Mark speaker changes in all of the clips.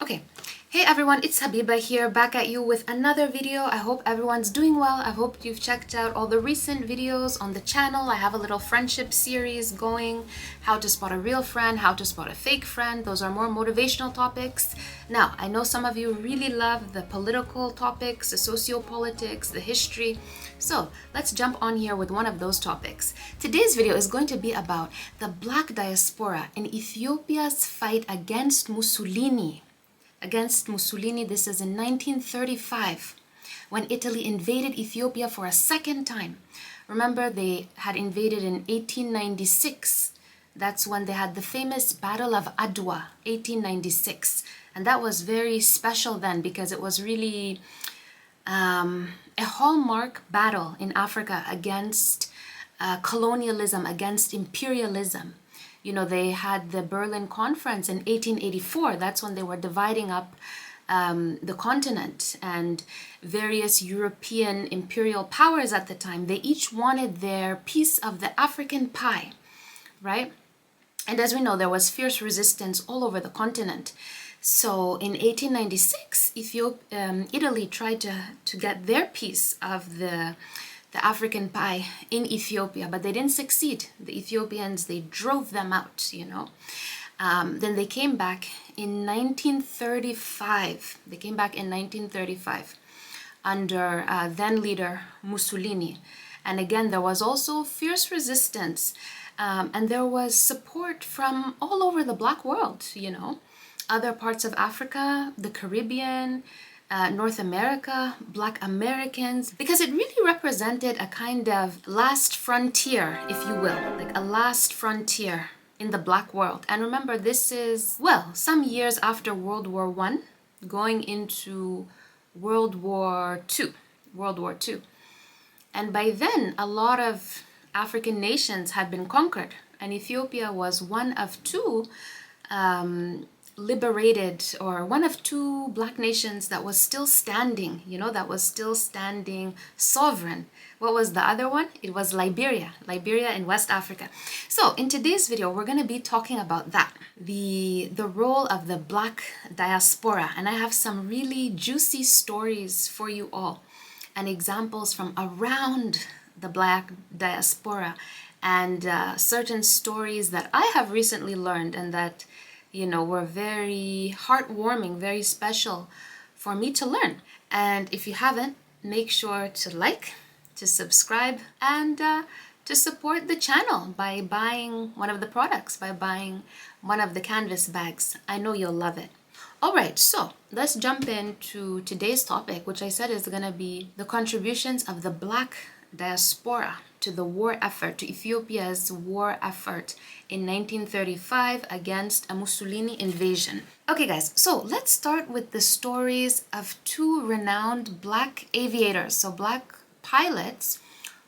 Speaker 1: Okay, hey everyone, it's Habiba here, back at you with another video. I hope everyone's doing well. I hope you've checked out all the recent videos on the channel. I have a little friendship series going, how to spot a real friend, how to spot a fake friend. Those are more motivational topics. Now, I know some of you really love the political topics, the sociopolitics, the history. So let's jump on here with one of those topics. Today's video is going to be about the Black diaspora in Ethiopia's fight against Mussolini. This is in 1935 when Italy invaded Ethiopia for a second time. Remember, they had invaded in 1896. That's when they had the famous Battle of Adwa, 1896. And that was very special then because it was really a hallmark battle in Africa against colonialism, against imperialism. You know, they had the Berlin Conference in 1884. That's when they were dividing up the continent, and various European imperial powers at the time, they each wanted their piece of the African pie, right? And as we know, there was fierce resistance all over the continent. So in 1896, Italy tried to get their piece of the African pie in Ethiopia, but they didn't succeed. The Ethiopians, they drove them out, you know. Then they came back in 1935. They came back in 1935 under then leader Mussolini. And again, there was also fierce resistance, and there was support from all over the Black world, you know. Other parts of Africa, the Caribbean, North America, Black Americans, because it really represented a kind of last frontier, if you will, like a last frontier in the Black world. And remember, this is, well, some years after World War I, going into World War II. And by then, a lot of African nations had been conquered, and Ethiopia was one of two liberated, or one of two Black nations that was still standing, you know, that was still standing sovereign. What was the other one? It was Liberia in West Africa. So in today's video, we're going to be talking about that, the role of the Black diaspora. And I have some really juicy stories for you all and examples from around the Black diaspora, and certain stories that I have recently learned and that, you know, were very heartwarming, very special for me to learn. And if you haven't, make sure to like, to subscribe, and to support the channel by buying one of the products, by buying one of the canvas bags. I know you'll love it. All right, so let's jump into today's topic, which I said is going to be the contributions of the Black diaspora to the war effort, to Ethiopia's war effort in 1935 against a Mussolini invasion. Okay guys, so let's start with the stories of two renowned Black aviators, so Black pilots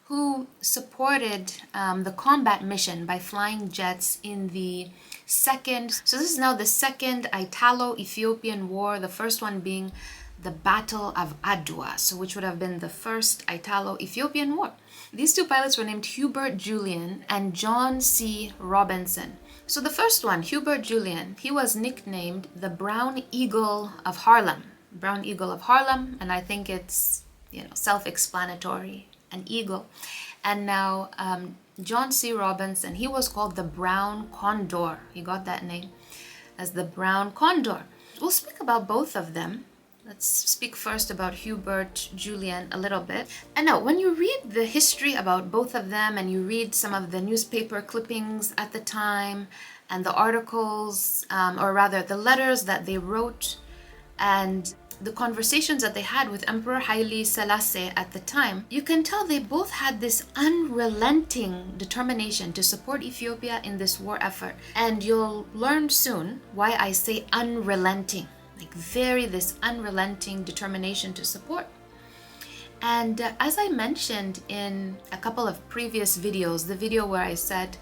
Speaker 1: who supported the combat mission by flying jets in the second, so this is now the second Italo-Ethiopian war, the first one being the Battle of Adwa, so which would have been the first Italo-Ethiopian war. These two pilots were named Hubert Julian and John C. Robinson. So the first one, Hubert Julian, he was nicknamed the Brown Eagle of Harlem. Brown Eagle of Harlem, and I think it's, you know, self-explanatory, an eagle. And now John C. Robinson, he was called the Brown Condor. He got that name as the Brown Condor. We'll speak about both of them. Let's speak first about Hubert Julian a little bit. And now, when you read the history about both of them and you read some of the newspaper clippings at the time and the articles, or rather the letters that they wrote and the conversations that they had with Emperor Haile Selassie at the time, you can tell they both had this unrelenting determination to support Ethiopia in this war effort. And you'll learn soon why I say unrelenting. Like this unrelenting determination to support. And as I mentioned in a couple of previous videos, the video where I said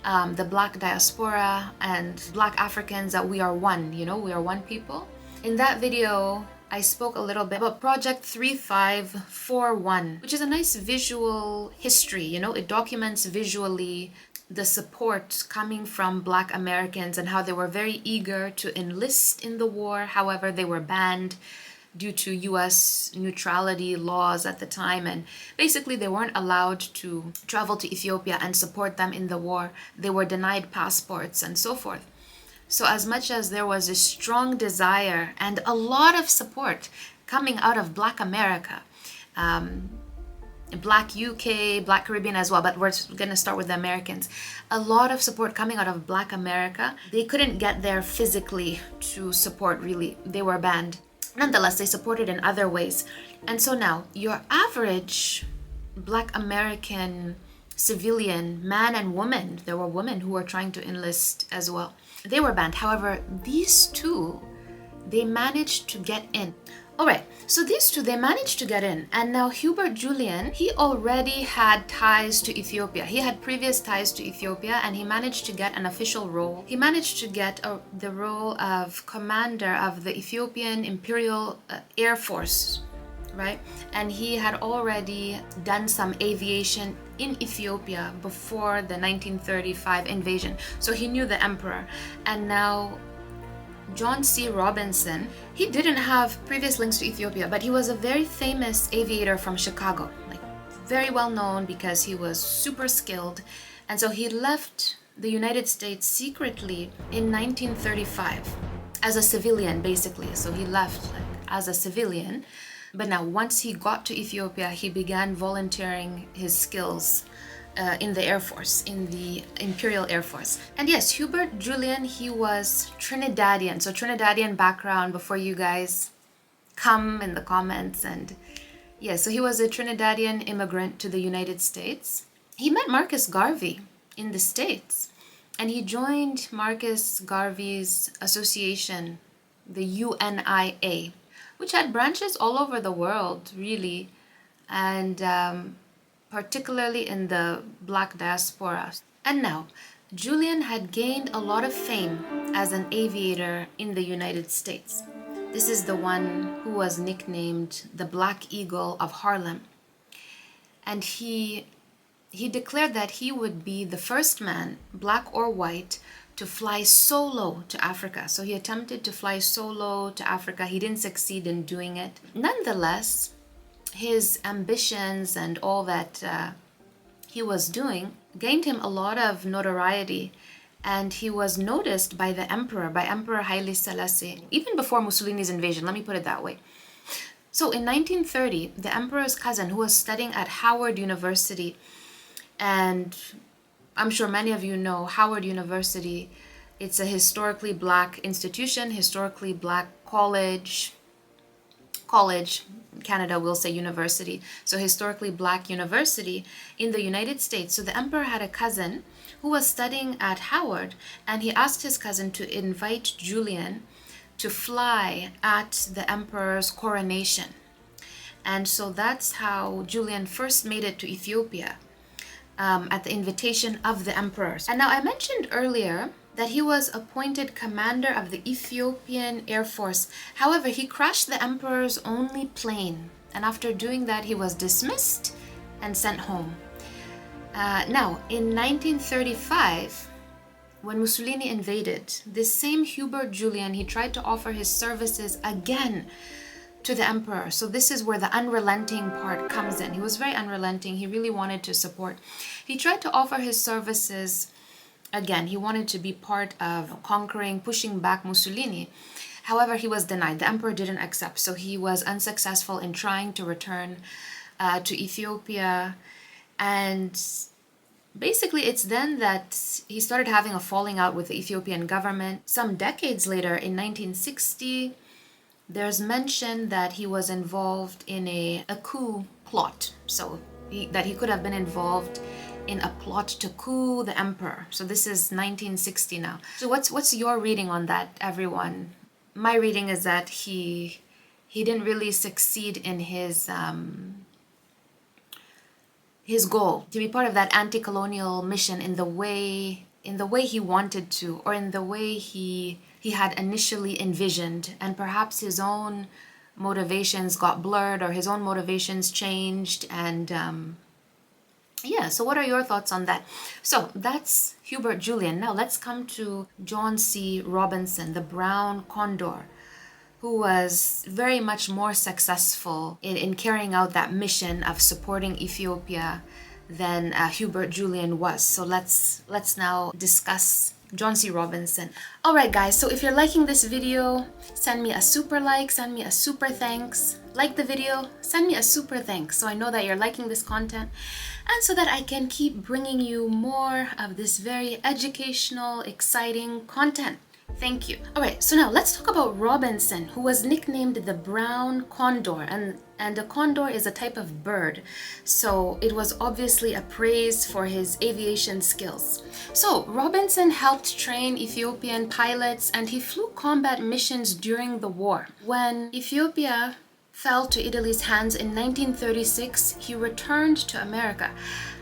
Speaker 1: the Black diaspora and Black Africans, that we are one, you know, we are one people. In that video, I spoke a little bit about Project 3541, which is a nice visual history, you know, it documents visually the support coming from Black Americans and how they were very eager to enlist in the war. However, they were banned due to US neutrality laws at the time, and basically they weren't allowed to travel to Ethiopia and support them in the war. They were denied passports and so forth. So as much as there was a strong desire and a lot of support coming out of Black America, Black UK, Black Caribbean as well, but we're going to start with the Americans. A lot of support coming out of Black America. They couldn't get there physically to support, really. They were banned. Nonetheless, they supported in other ways. And so now, your average Black American civilian, man and woman, there were women who were trying to enlist as well. They were banned. However, these two, they managed to get in. All right, so these two, they managed to get in. And now Hubert Julian, he already had ties to Ethiopia. He had previous ties to Ethiopia, and he managed to get an official role. He managed to get the role of commander of the Ethiopian Imperial Air Force, right? And he had already done some aviation in Ethiopia before the 1935 invasion. So he knew the emperor. And now John C. Robinson, he didn't have previous links to Ethiopia, but he was a very famous aviator from Chicago, like very well known because he was super skilled. And so he left the United States secretly in 1935 as a civilian, basically. So he left like as a civilian. But now once he got to Ethiopia, he began volunteering his skills in the Air Force, in the Imperial Air Force. And yes, Hubert Julian, he was Trinidadian. So Trinidadian background before you guys come in the comments. And yeah, so he was a Trinidadian immigrant to the United States. He met Marcus Garvey in the States, and he joined Marcus Garvey's association, the UNIA, which had branches all over the world, really. And particularly in the Black diaspora. And now, Julian had gained a lot of fame as an aviator in the United States. This is the one who was nicknamed the Black Eagle of Harlem. And he declared that he would be the first man, black or white, to fly solo to Africa. So he attempted to fly solo to Africa. He didn't succeed in doing it. Nonetheless, his ambitions and all that he was doing gained him a lot of notoriety, and he was noticed by the emperor, by Emperor Haile Selassie, even before Mussolini's invasion, let me put it that way. So in 1930, the emperor's cousin, who was studying at Howard University, and I'm sure many of you know Howard University, it's a historically Black institution, historically Black college, Canada will say university, so historically Black university in the United States. So the emperor had a cousin who was studying at Howard, and he asked his cousin to invite Julian to fly at the emperor's coronation. And so that's how Julian first made it to Ethiopia, at the invitation of the emperor. And now I mentioned earlier that he was appointed commander of the Ethiopian Air Force. However, he crashed the emperor's only plane, and after doing that, he was dismissed and sent home. Now, in 1935, when Mussolini invaded, this same Hubert Julian, he tried to offer his services again to the emperor. So this is where the unrelenting part comes in. He was very unrelenting. He really wanted to support. He tried to offer his services again. He wanted to be part of conquering, pushing back Mussolini. However, he was denied. The emperor didn't accept. So he was unsuccessful in trying to return to Ethiopia. And basically, it's then that he started having a falling out with the Ethiopian government. Some decades later, in 1960, there's mention that he was involved in a coup plot. So that he could have been involved in a plot to coup the emperor. So this is 1960 now. So what's your reading on that, everyone? My reading is that he didn't really succeed in his goal to be part of that anti-colonial mission in the way he wanted to, or in the way he had initially envisioned, and perhaps his own motivations got blurred, or his own motivations changed, and Yeah, so what are your thoughts on that? So that's Hubert Julian. Now let's come to John C. Robinson, the brown condor, who was very much more successful in carrying out that mission of supporting Ethiopia than Hubert Julian was. So let's now discuss John C. Robinson. Alright guys, so if you're liking this video, send me a super like, send me a super thanks. Like the video, send me a super thanks so I know that you're liking this content and so that I can keep bringing you more of this very educational, exciting content. Thank you. Alright, so now let's talk about Robinson, who was nicknamed the brown condor, and a condor is a type of bird, so it was obviously a praise for his aviation skills. So Robinson helped train Ethiopian pilots and he flew combat missions during the war. When Ethiopia fell to Italy's hands in 1936, he returned to America.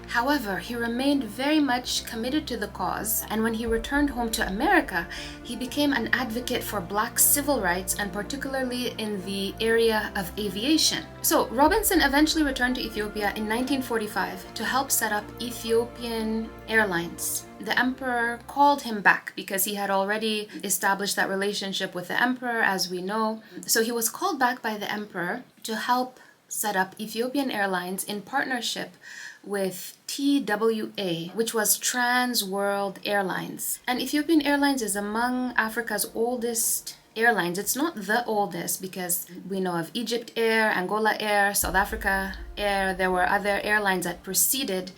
Speaker 1: However, he remained very much committed to the cause, and when he returned home to America, he became an advocate for Black civil rights, and particularly in the area of aviation. So Robinson eventually returned to Ethiopia in 1945 to help set up Ethiopian Airlines. The emperor called him back because he had already established that relationship with the emperor, as we know. So he was called back by the emperor to help set up Ethiopian Airlines in partnership with TWA, which was Trans World Airlines. And Ethiopian Airlines is among Africa's oldest airlines. It's not the oldest because we know of Egypt Air, Angola Air, South Africa Air. There were other airlines that preceded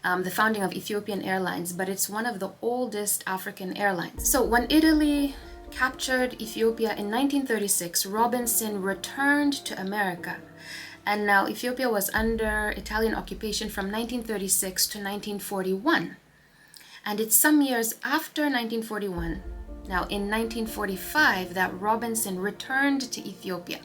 Speaker 1: the founding of Ethiopian Airlines, but it's one of the oldest African airlines. So when Italy captured Ethiopia in 1936, Robinson returned to America. And now Ethiopia was under Italian occupation from 1936 to 1941. And it's some years after 1941, now in 1945, that Robinson returned to Ethiopia.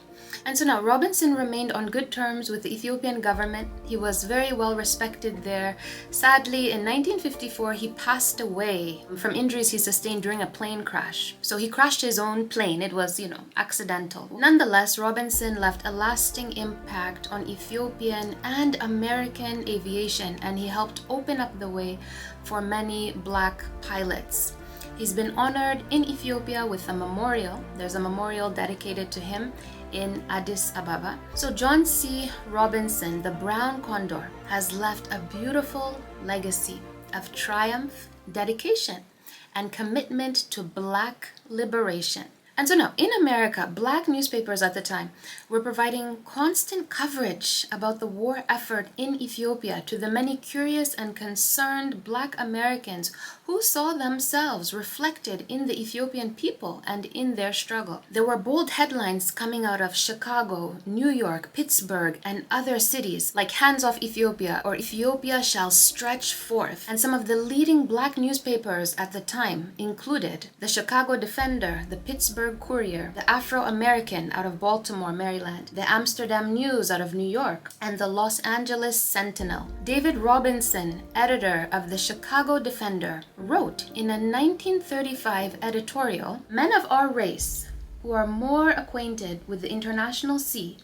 Speaker 1: And so now Robinson remained on good terms with the Ethiopian government. He was very well respected there. Sadly, in 1954, he passed away from injuries he sustained during a plane crash. So he crashed his own plane. It was, accidental. Nonetheless, Robinson left a lasting impact on Ethiopian and American aviation, and he helped open up the way for many Black pilots. He's been honored in Ethiopia with a memorial. There's a memorial dedicated to him in Addis Ababa. So John C. Robinson, the brown condor, has left a beautiful legacy of triumph, dedication, and commitment to Black liberation. And so now, in America, Black newspapers at the time were providing constant coverage about the war effort in Ethiopia to the many curious and concerned Black Americans who saw themselves reflected in the Ethiopian people and in their struggle. There were bold headlines coming out of Chicago, New York, Pittsburgh, and other cities like "Hands Off Ethiopia" or "Ethiopia Shall Stretch Forth." And some of the leading Black newspapers at the time included the Chicago Defender, the Pittsburgh Courier, the Afro-American out of Baltimore, Maryland, the Amsterdam News out of New York, and the Los Angeles Sentinel. David Robinson, editor of the Chicago Defender, wrote in a 1935 editorial, "Men of our race who are more acquainted with the international sea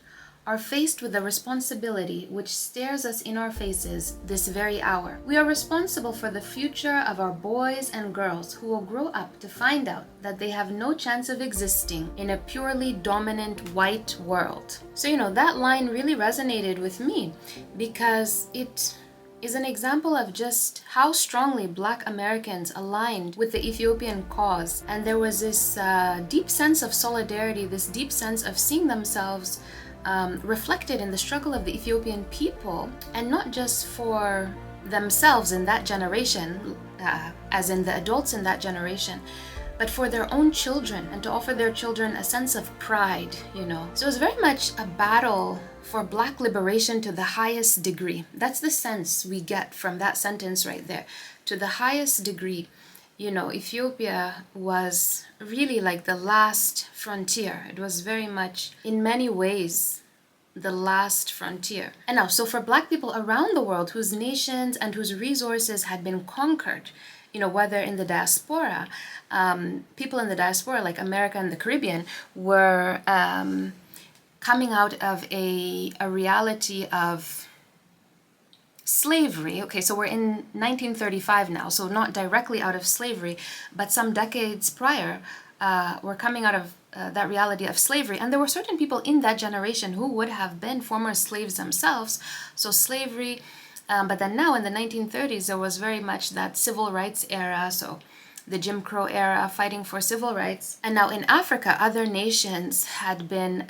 Speaker 1: are faced with a responsibility which stares us in our faces this very hour. We are responsible for the future of our boys and girls who will grow up to find out that they have no chance of existing in a purely dominant white world." So, that line really resonated with me because it is an example of just how strongly Black Americans aligned with the Ethiopian cause. And there was this deep sense of solidarity, this deep sense of seeing themselves reflected in the struggle of the Ethiopian people, and not just for themselves in that generation, as in the adults in that generation, but for their own children, and to offer their children a sense of pride, So it was very much a battle for Black liberation to the highest degree. That's the sense we get from that sentence right there. To the highest degree. Ethiopia was really like the last frontier. It was very much, in many ways, the last frontier. And now, so for Black people around the world whose nations and whose resources had been conquered, whether in the diaspora, people in the diaspora like America and the Caribbean were coming out of a reality of slavery, okay, so we're in 1935 now, so not directly out of slavery, but some decades prior, we're coming out of that reality of slavery. And there were certain people in that generation who would have been former slaves themselves. So slavery, but then now in the 1930s, there was very much that civil rights era. So the Jim Crow era, fighting for civil rights. And now in Africa, other nations had been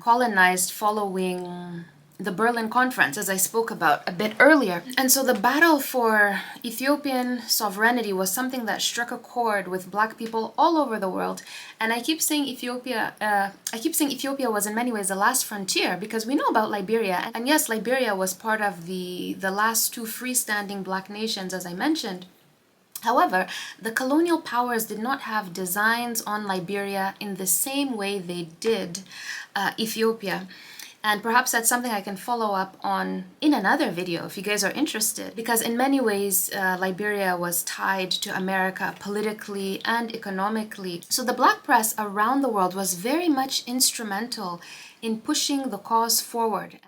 Speaker 1: colonized following the Berlin Conference, as I spoke about a bit earlier. And so the battle for Ethiopian sovereignty was something that struck a chord with Black people all over the world. And I keep saying Ethiopia was in many ways the last frontier, because we know about Liberia. And yes, Liberia was part of the last two freestanding Black nations, as I mentioned. However, the colonial powers did not have designs on Liberia in the same way they did Ethiopia. And perhaps that's something I can follow up on in another video if you guys are interested, because in many ways Liberia was tied to America politically and economically. So the Black press around the world was very much instrumental in pushing the cause forward.